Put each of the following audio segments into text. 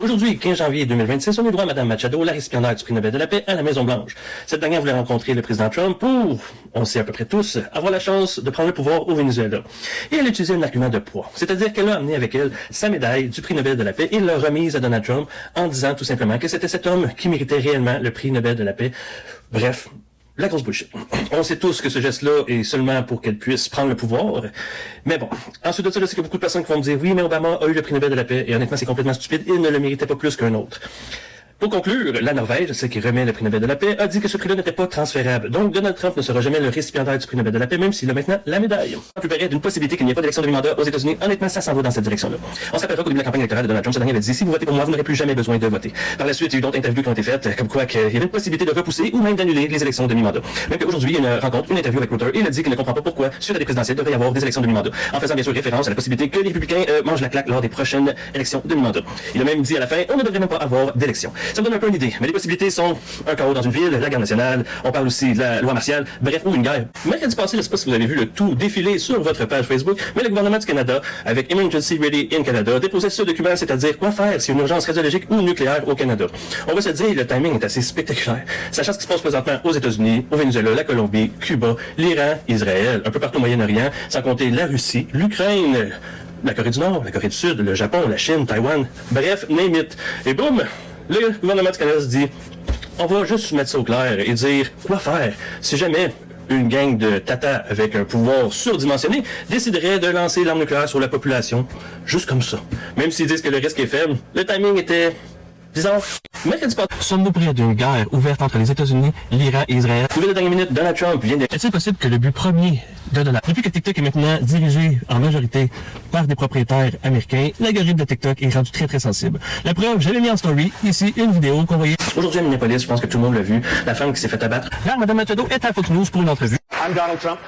Aujourd'hui, 15 janvier 2026, on est droit à Mme Machado, la récipiendaire du prix Nobel de la paix, à la Maison-Blanche. Cette dernière voulait rencontrer le président Trump pour, on sait à peu près tous, avoir la chance de prendre le pouvoir au Venezuela. Et elle utilisait un argument de poids. C'est-à-dire qu'elle a amené avec elle sa médaille du prix Nobel de la paix et l'a remise à Donald Trump en disant tout simplement que c'était cet homme qui méritait réellement le prix Nobel de la paix. Bref, la grosse bullshit. On sait tous que ce geste-là est seulement pour qu'elle puisse prendre le pouvoir. Mais bon, ensuite de ça, c'est qu'il y a beaucoup de personnes qui vont me dire « Oui, mais Obama a eu le prix Nobel de la paix. » Et honnêtement, c'est complètement stupide. Il ne le méritait pas plus qu'un autre. Pour conclure, la Norvège, celle qui remet le prix Nobel de la paix, a dit que ce prix-là n'était pas transférable. Donc, Donald Trump ne sera jamais le récipiendaire du prix Nobel de la paix, même s'il a maintenant la médaille. On peut parler d'une possibilité qu'il n'y ait pas d'élection de mi-mandat aux États-Unis. Honnêtement, ça s'en va dans cette direction-là. On se rappellera qu'au début de la campagne électorale de Donald Trump, ce dernier avait dit, si vous votez pour moi, vous n'aurez plus jamais besoin de voter. Par la suite, il y a eu d'autres interviews qui ont été faites, comme quoi qu'il y avait une possibilité de repousser ou même d'annuler les élections de mi-mandat. Même qu'aujourd'hui, il y a une rencontre, une interview avec Reuters, et il a dit qu'il ne comprend pas pourquoi, suite à des présidentielles, devrait y avoir des élections de mi-mandat. En faisant bien sûr référence à la possibilité que les républicains mangent la claque lors des prochaines élections de mi-mandat. Il a même dit à la fin, on ne devrait même pas avoir d'élections. Ça me donne un peu une idée. Les possibilités sont un chaos dans une ville, la guerre nationale, on parle aussi de la loi martiale, bref, ou une guerre. Mercredi passé, je ne sais pas si vous avez vu le tout défiler sur votre page Facebook, mais le gouvernement du Canada, avec Emergency Ready in Canada, déposait ce document, c'est-à-dire quoi faire si une urgence radiologique ou nucléaire au Canada. On va se dire, le timing est assez spectaculaire, sachant ce qui se passe présentement aux États-Unis, au Venezuela, la Colombie, Cuba, l'Iran, Israël, un peu partout au Moyen-Orient, sans compter la Russie, l'Ukraine, la Corée du Nord, la Corée du Sud, le Japon, la Chine, Taïwan, bref, name it. Et boum, le gouvernement du Canada se dit, on va juste mettre ça au clair et dire quoi faire si jamais une gang de tatas avec un pouvoir surdimensionné déciderait de lancer l'arme nucléaire sur la population, juste comme ça. Même s'ils disent que le risque est faible, le timing était bizarre. Mercredi passé, sommes-nous près d'une guerre ouverte entre les États-Unis, l'Iran et Israël? Nouvelle de dernière minute, Donald Trump vient de... Est-il possible que le but premier de Donald, depuis que TikTok est maintenant dirigé en majorité par des propriétaires américains, l'algorithme de TikTok est rendu très très sensible. La preuve, j'avais mis en story ici une vidéo qu'on voyait aujourd'hui à Minneapolis, je pense que tout le monde l'a vu, la femme qui s'est fait abattre. Car Mme Machado est à Fox News pour une entrevue. I'm Donald Trump.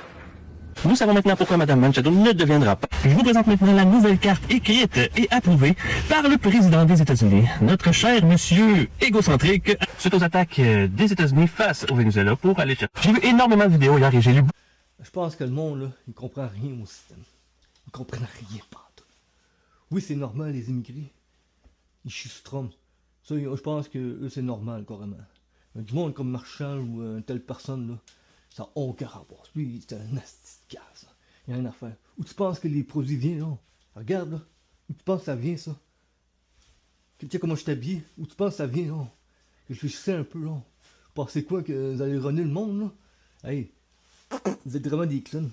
Nous savons maintenant pourquoi Mme Machado ne deviendra pas. Je vous présente maintenant la nouvelle carte écrite et approuvée par le président des États-Unis, notre cher monsieur égocentrique, suite aux attaques des États-Unis face au Venezuela pour aller chercher. J'ai vu énormément de vidéos hier et j'ai lu... Je pense que le monde, là, il comprend rien au système. Ils comprennent rien, pas tout. Oui, c'est normal, les immigrés. Ils chustront. Ça, je pense que eux, c'est normal, carrément. Mais du monde comme Marchand ou telle personne, là, ça n'a aucun rapport. Lui, c'est un asti de gaz. Il n'y a rien à faire. Où tu penses que les produits viennent, là? Regarde, là. Où tu penses que ça vient, ça? Tu sais comment je t'habille? Où tu penses que ça vient, là? Réfléchissez un peu, là. Vous pensez quoi, que vous allez runner le monde, là? Hey, vous êtes vraiment des clowns.